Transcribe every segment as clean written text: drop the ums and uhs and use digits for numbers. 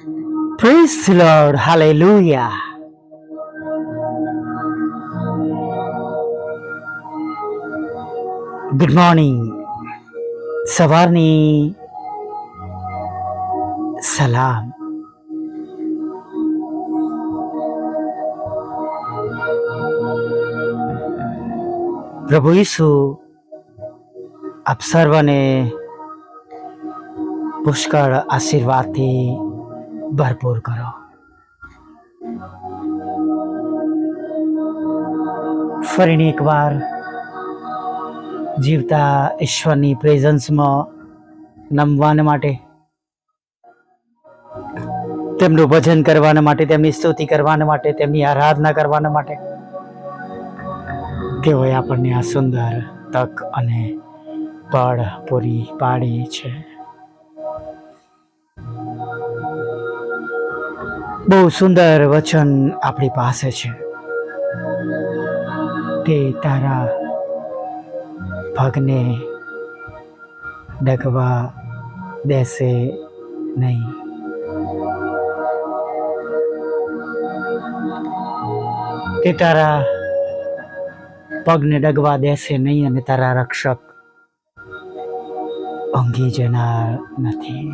Praise the Lord. Hallelujah. Good morning. સવારની સલામ. પ્રભુ ઈસુ આપ સર્વને પુષ્કળ આશીર્વાદથી ભરપૂર કરો. ફરીને એકવાર જીવતા ઈશ્વરની પ્રેઝન્સમાં નમવાને માટે, તેમનું ભજન કરવાના માટે, તેમની સ્તુતિ કરવાના માટે, તેમની આરાધના કરવાના માટે તેઓએ આપણને આ સુંદર તક અને પળ પૂરી પાડી છે. બહુ સુંદર વચન આપણી પાસે છે કે તારા પગને ડગવા દેશે નહીં. તે તારા પગને ડગવા દેશે નહીં અને તારા રક્ષક ઊંઘી જનાર નથી.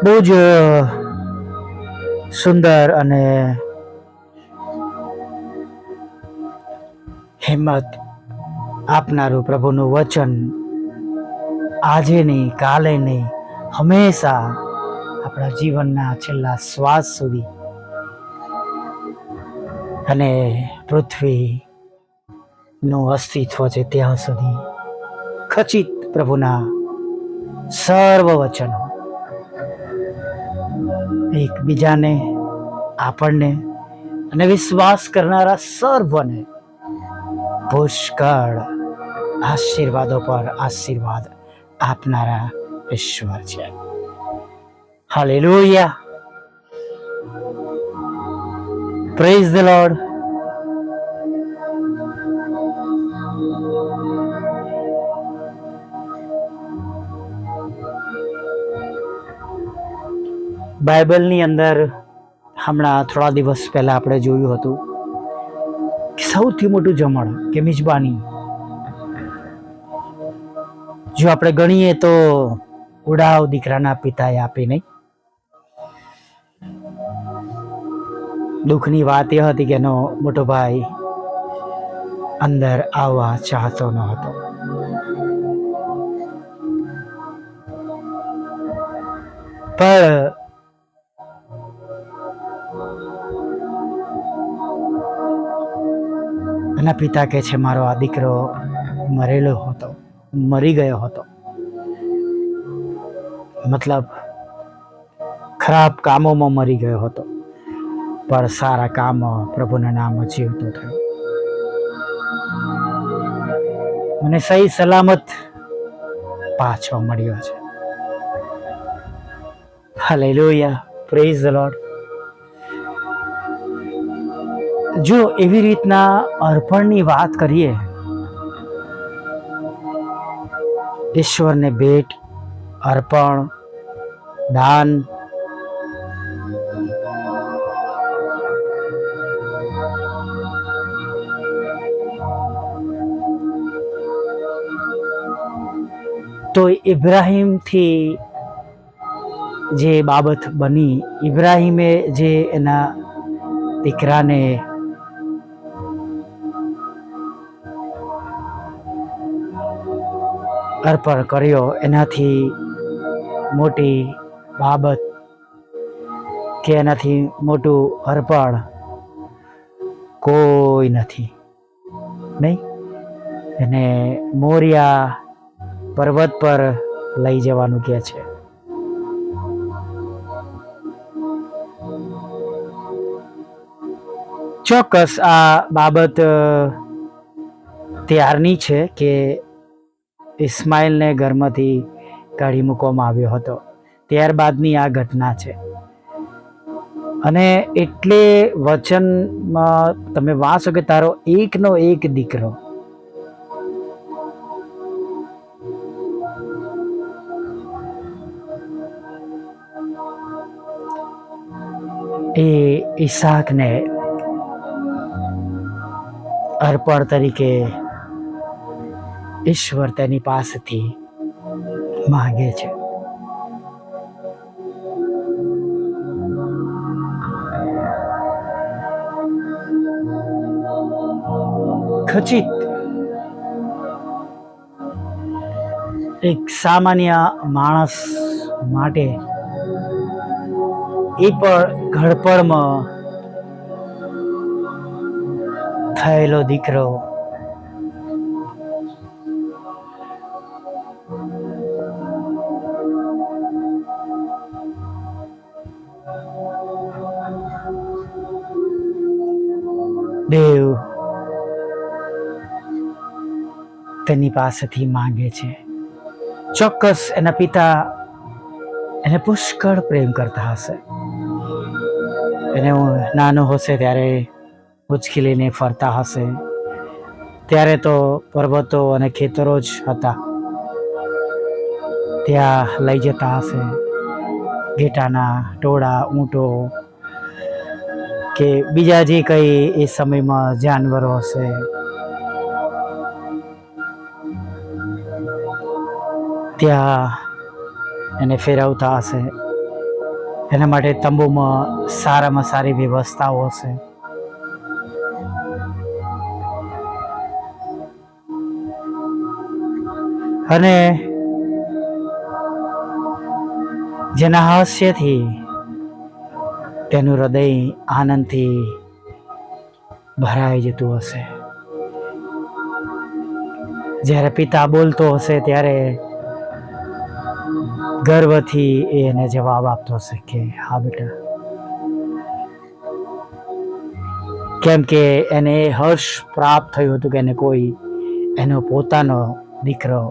બહુ જ સુંદર અને હિંમત આપનારું પ્રભુનું વચન આજે નહીં, કાલે નહીં, હંમેશા આપણા જીવનના છેલ્લા શ્વાસ સુધી અને પૃથ્વીનું અસ્તિત્વ છે ત્યાં સુધી ખચિત પ્રભુના સર્વ વચનો એકબીજાને, આપણને અને વિશ્વાસ કરનારા સર્વને પુષ્કળ આશીર્વાદો પર આશીર્વાદ આપનારા ઈશ્વર છે. હાલેલુયા. Praise the Lord. બાઇબલની અંદર હમણાં થોડા દિવસ પહેલા આપણે જોયું હતું કે સૌથી મોટું જમણ કે મિજબાની જો આપણે ગણીએ તો ઉડાવ દીકરાના પિતાએ આપી નહીં. દુઃખની વાત એ હતી કે એનો મોટો ભાઈ અંદર આવવા ચાહતો ન હતો. પણ એના પિતા કહે છે મારો આ દીકરો મરેલો હતો, મરી ગયો હતો, મતલબ ખરાબ કામોમાં મરી ગયો હતો, પણ સારા કામો પ્રભુના નામ જીવતો થયો. મને સહી સલામત પાછો મળ્યો છે. હાલેલુયા. Praise the lord. જો એવી રીતના અર્પણની વાત કરીએ, ઈશ્વરને ભેટ, અર્પણ, દાન, તો ઇબ્રાહીમથી જે બાબત બની, ઇબ્રાહીમે જે એના દીકરાને અર્પણ કર્યો, એનાથી મોટી બાબત કે એનાથી મોટું અર્પણ કોઈ નથી, નહીં? એને મોરિયા પર્વત પર લઈ જવાનું કહે છે. ચોક્કસ આ બાબત ત્યારની છે કે ઇસ્માઇલને ઘરમાંથી કાઢી મૂકવામાં આવ્યો હતો, ત્યારબાદની આ ઘટના છે. અને એટલે વચનમાં તમે વાંચો કે તારો એકનો એક દીકરો, એ ઈસાકને અર્પણ તરીકે ઈશ્વર તેની પાસેથી માંગે છે. ખચિત એક સામાન્ય માણસ માટે એ પણ ઘડપણમાં થયેલો દીકરો દેવ તેની પાસેથી માંગે છે. ચોક્કસ એના પિતા એને પુષ્કળ પ્રેમ કરતા હશે. એને નાનો હશે ત્યારે ઉચકી લઈને ફરતા હશે. ત્યારે તો પર્વતો અને ખેતરો જ હતા, ત્યાં લઈ જતા હશે. ઘેટાના ટોળા, ઊંટો કે બીજા જે કઈ એ સમયમાં જાનવરો હશે, ત્યાં એને ફેરવતા હશે. એના માટે તંબુમાં સારામાં સારી વ્યવસ્થાઓ હશે. અને જેના હાસ્યથી તેનું હૃદય આનંદથી ભરાઈ જતું હશે. જ્યારે પિતા બોલતો હશે ત્યારે ગર્વથી એને જવાબ આપતો હશે કે હા બેટા, કેમ કે એને હર્ષ પ્રાપ્ત થયું હતું કે એને કોઈ એનો પોતાનો દીકરો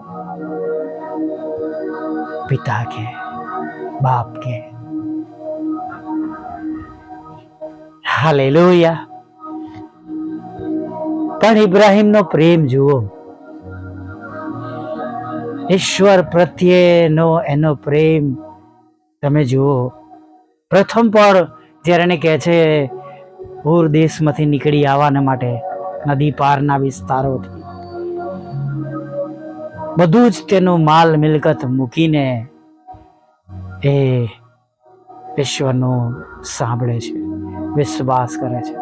પિતા કે બાપ કે. હાલેલુયા. પણ ઇબ્રાહીમનો પ્રેમ જુઓ, ઈશ્વર પ્રત્યેનો એનો પ્રેમ તમે જુઓ. પ્રથમ પણ જ્યારે એને કહે છે પૂર દેશમાંથી નીકળી આવવાના માટે, નદી પારના વિસ્તારોથી બધું જ તેનું માલ મિલકત મૂકીને એ ઈશ્વરનું સાંભળે છે, વિશ્વાસ કરે છે.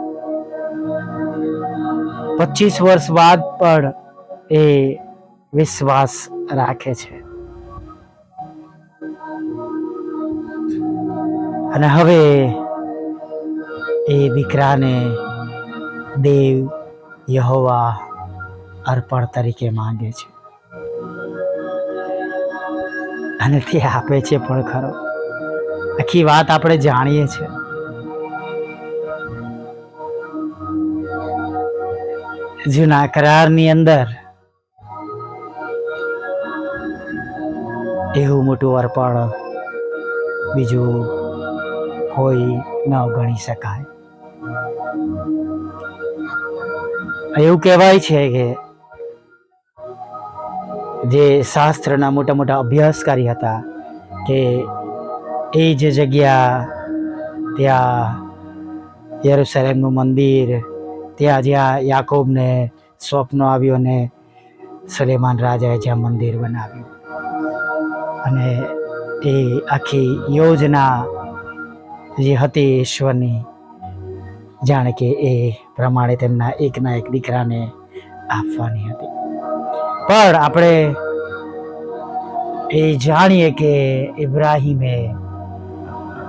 25 વર્ષ બાદ પણ એ વિશ્વાસ રાખે છે. અને હવે એ દીકરાને દેવ યહોવા અર્પણ તરીકે માંગે છે અને તે આપે છે પણ ખરો. આખી વાત આપણે જાણીએ છીએ. જૂના કરારની અંદર એવું મોટું અર્પણ બીજું કોઈ ન ગણી શકાય. એવું કહેવાય છે કે જે શાસ્ત્રના મોટા મોટા અભ્યાસકારી હતા કે એ જે જગ્યા, ત્યાં યરુશલેમનું મંદિર, ત્યાં જ્યાં યાકોબને સ્વપ્ન આવ્યો ને સુલેમાન રાજાએ જ્યાં મંદિર બનાવ્યું, અને એ આખી યોજના જે હતી ઈશ્વરની, જાણે કે એ પ્રમાણે તેમના એકના એક દીકરાને આપવાની હતી. પણ આપણે એ જાણીએ કે ઇબ્રાહીમે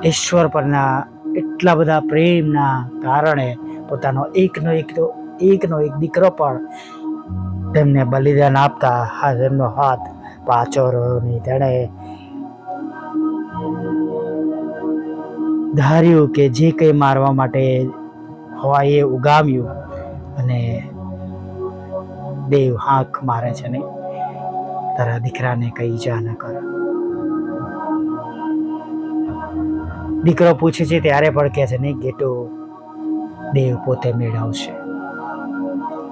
ઈશ્વર પરના એટલા બધા પ્રેમના કારણે પોતાનો એકનો એક દીકરો પણ તેમને બલિદાન આપતા તેમનો હાથ પાછો રહ્યો નહીં. તેણે ધાર્યું કે જે કંઈ મારવા માટે હોય એ ઉગામ્યું, અને દેવ હાંક મારે છે ને તારા દીકરાને કઈ ઈજા ન કર. દીકરો પૂછે છે ત્યારે પણ કહે છે નહીં, ઘેટો દેવ પોતે મેળવશે.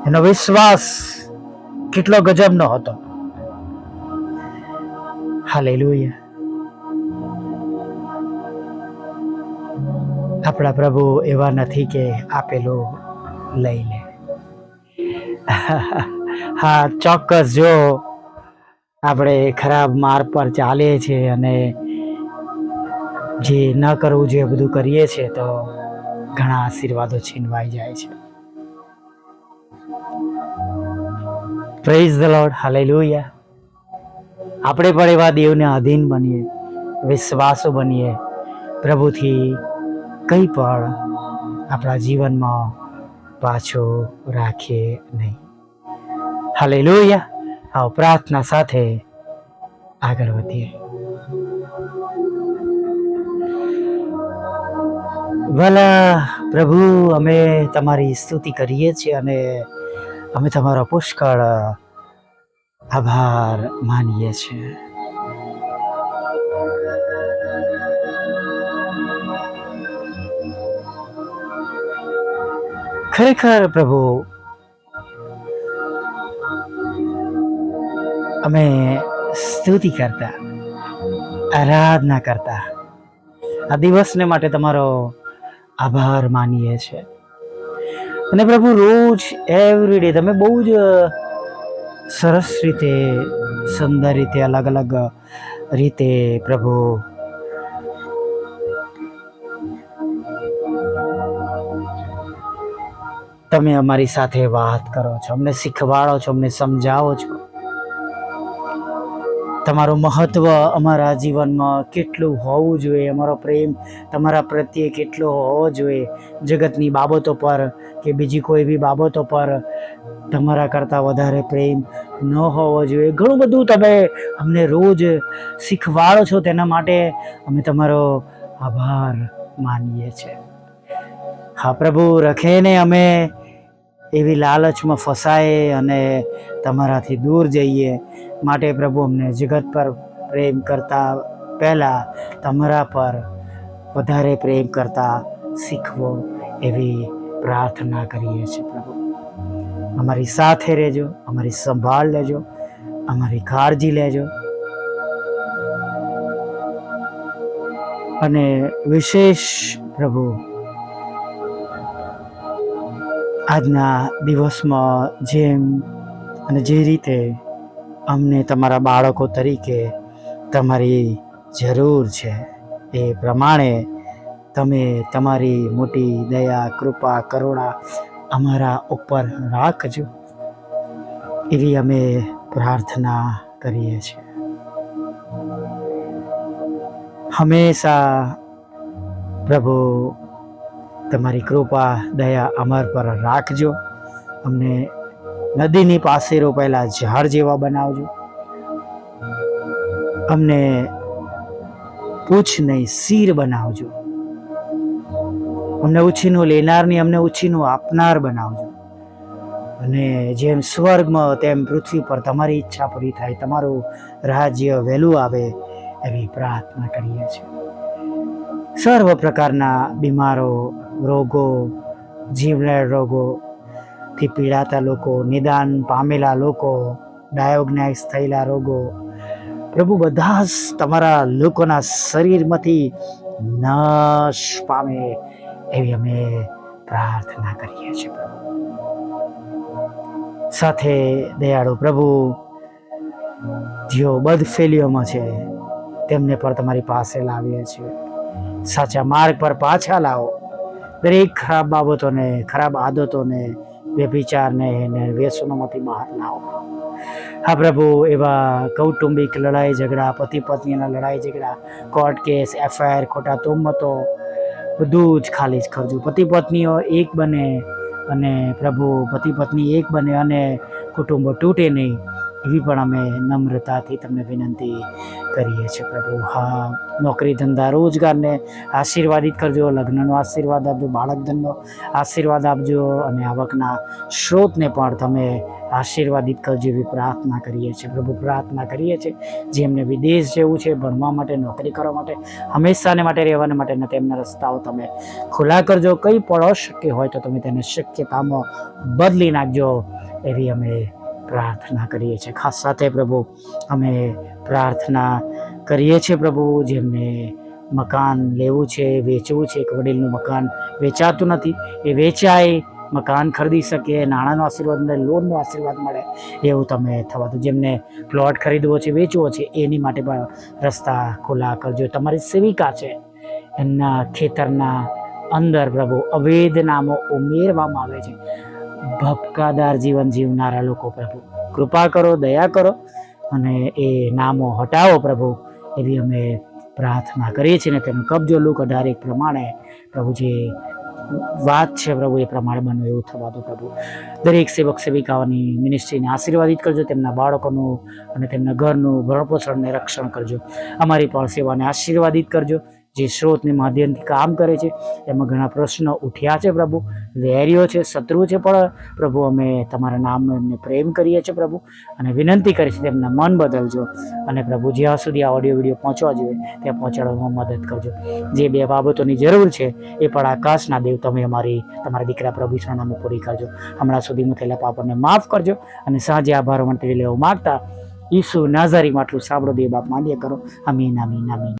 એનો વિશ્વાસ કેટલો ગજબનો હતો. હાલેલુયા. આપણા પ્રભુ એવા નથી કે આપેલું લઈ લે. હા, ચોક્કસ. જો આપણે ખરાબ માર્ગ પર ચાલીએ છીએ અને જે ન કરવું જોઈએ બધું કરીએ છીએ તો ઘણા આશીર્વાદો છીનવાઈ જાય છે. Praise the lord, hallelujah. આપણે પણ એવા દેવને અધીન બનીએ, વિશ્વાસુ બનીએ, પ્રભુથી કંઈ પણ આપણા જીવનમાં પાછો રાખીએ નહીં. હાલેલુયા. આવો પ્રાર્થના સાથે આગળ વધીએ. ભલા પ્રભુ, અમે તમારી સ્તુતિ કરીએ છીએ અને અમે તમારો પુષ્કળ આભાર માનીએ છીએ. ખરેખર પ્રભુ, અમે સ્તુતિ કરતા, આરાધના કરતા આ દિવસને માટે તમારો આભાર માનીએ છીએ. અને પ્રભુ, રોજ એવરી ડે તમે બહુ જ સરસ રીતે, સુંદર રીતે, અલગ અલગ રીતે પ્રભુ તમે અમારી સાથે વાત કરો છો, અમને શીખવાડો છો, અમને સમજાવો છો. તમારું મહત્વ અમારા જીવનમાં કેટલું હોવું જોઈએ, અમારો પ્રેમ તમારા પ્રત્યે કેટલો હોવો જોઈએ, જગતની બાબતો પર કે બીજી કોઈ બી બાબતો પર તમારા કરતાં વધારે પ્રેમ ન હોવો જોઈએ. ઘણું બધું તમે અમને રોજ શીખવાડો છો, તેના માટે અમે તમારો આભાર માનીએ છીએ. હા પ્રભુ, રખેને અમે એવી લાલચમાં ફસાઈએ અને તમારાથી દૂર જઈએ. માટે પ્રભુ, અમને જગત પર પ્રેમ કરતા પહેલાં તમારા પર વધારે પ્રેમ કરતા શીખવો, એવી પ્રાર્થના કરીએ છીએ. પ્રભુ, અમારી સાથે રહેજો, અમારી સંભાળ લેજો, અમારી કાળજી લેજો. અને વિશેષ પ્રભુ, આજના દિવસમાં જેમ અને જે રીતે અમને તમારા બાળકો તરીકે તમારી જરૂર છે, એ પ્રમાણે તમે તમારી મોટી દયા, કૃપા, કરુણા અમારા ઉપર રાખજો, એવી અમે પ્રાર્થના કરીએ છીએ. હંમેશા પ્રભુ તમારી કૃપા, દયા અમાર પર રાખજો. અમને નદીની પાસે રોપાયેલા ઝાડ જેવા બનાવજો. અમને પૂછ નહીં શિર બનાવજો. અમને ઉછીનું લેનારની અમને ઉછીનું આપનાર બનાવજો. અને જેમ સ્વર્ગમાં તેમ પૃથ્વી પર તમારી ઈચ્છા પૂરી થાય, તમારું રાજ્ય વહેલું આવે, એવી પ્રાર્થના કરીએ છીએ. સર્વ પ્રકારના બીમારો, રોગો, જીવલેણ રોગોથી પીડાતા લોકો, નિદાન પામેલા લોકો, ડાયોગ્નાઇઝ થયેલા રોગો, પ્રભુ બધા જ તમારા લોકોના શરીરમાંથી નાશ પામે, એવી અમે પ્રાર્થના કરીએ છીએ. પ્રભુ, સાથે દયાળુ પ્રભુ, જેઓ બદફેલીઓમાં છે તેમને પણ તમારી પાસે લાવીએ છીએ. સાચા માર્ગ પર પાછા લાવો. દરેક ખરાબ બાબતોને, ખરાબ આદતોને, વ્યભિચારને અને વ્યસનોમાંથી બહાર લાવો. હા પ્રભુ, એવા કૌટુંબિક લડાઈ ઝઘડા, પતિ પત્નીના લડાઈ ઝઘડા, કોર્ટ કેસ, એફઆઈઆર, ખોટા તોમતો, બધું જ ખાલી જ કરજો. પતિ પત્નીઓ એક બને અને પ્રભુ, પતિ પત્ની એક બને અને કુટુંબો તૂટે નહીં, એવી પણ અમે નમ્રતાથી તમને વિનંતી કરીએ છીએ. પ્રભુ, હા, નોકરી ધંધા રોજગારને આશીર્વાદિત કરજો, લગ્નનો આશીર્વાદ આપજો, બાળક ધનનો આશીર્વાદ આપજો, અને આવકના સ્ત્રોતને પણ તમે આશીર્વાદિત કરજો, એવી પ્રાર્થના કરીએ છીએ. પ્રભુ, પ્રાર્થના કરીએ છીએ જેમને વિદેશ જવું છે, ભણવા માટે, નોકરી કરવા માટે, હંમેશાને માટે રહેવાને માટેના તેમના રસ્તાઓ તમે ખુલ્લા કરજો. કંઈ પણ અશક્ય હોય તો તમે તેને શક્યતામાં બદલી નાખજો, એવી અમે પ્રાર્થના કરીએ છીએ. ખાસ સાથે પ્રભુ, અમે પ્રાર્થના કરીએ છીએ પ્રભુ, જેમને મકાન લેવું છે, વેચવું છે, એક વડીલનું મકાન વેચાતું નથી, એ વેચાય, મકાન ખરીદી શકે, નાણાંનો આશીર્વાદ મળે, લોનનો આશીર્વાદ મળે, એવું તમે થવા દો. જેમને પ્લોટ ખરીદવો છે, વેચવો છે, એની માટે પણ રસ્તા ખુલ્લા કરજો. તમારી સેવિકા છે, એમના ખેતરના અંદર પ્રભુ અવૈધ નામો ઉમેરવામાં આવે છે. ભપકાદાર જીવન જીવનારા લોકો પ્રભુ કૃપા કરો, દયા કરો અને એ નામો હટાવો પ્રભુ, એવી અમે પ્રાર્થના કરીએ છીએ. ને તેનો કબજો લુક 18 પ્રમાણે પ્રભુ જે વાત છે પ્રભુ એ પ્રમાણે બનો એવું થવા દો પ્રભુ. દરેક સેવક સેવિકાઓની મિનિસ્ટ્રીને આશીર્વાદિત કરજો, તેમના બાળકોનું અને તેમના ઘરનું ભરણપોષણને રક્ષણ કરજો. અમારી પણ સેવાને આશીર્વાદિત કરજો. જે સ્ત્રોતને માધ્યમથી કામ કરે છે એમાં ઘણા પ્રશ્નો ઉઠ્યા છે પ્રભુ, વેરીઓ છે, શત્રુ છે, પણ પ્રભુ અમે તમારા નામનો એમને પ્રેમ કરીએ છીએ પ્રભુ, અને વિનંતી કરી છે તેમના મન બદલજો. અને પ્રભુ જ્યાં સુધી આ ઓડિયો વિડીયો પહોંચવા જોઈએ ત્યાં પહોંચાડવામાં મદદ કરજો. જે બે બાબતોની જરૂર છે એ પણ આકાશના દેવ તમે તમારા દીકરા પ્રભુ ઈસુના નામે પૂરી કરજો. હમણાં સુધીમાં થયેલા પાપોને માફ કરજો અને સાંજે આભાર મંત્રી લેવા માગતા ઈસુ નાઝારીમાં આટલું સાંભળો દે બાપ, માન્ય કરો. આમીન, આમીન, આમીન.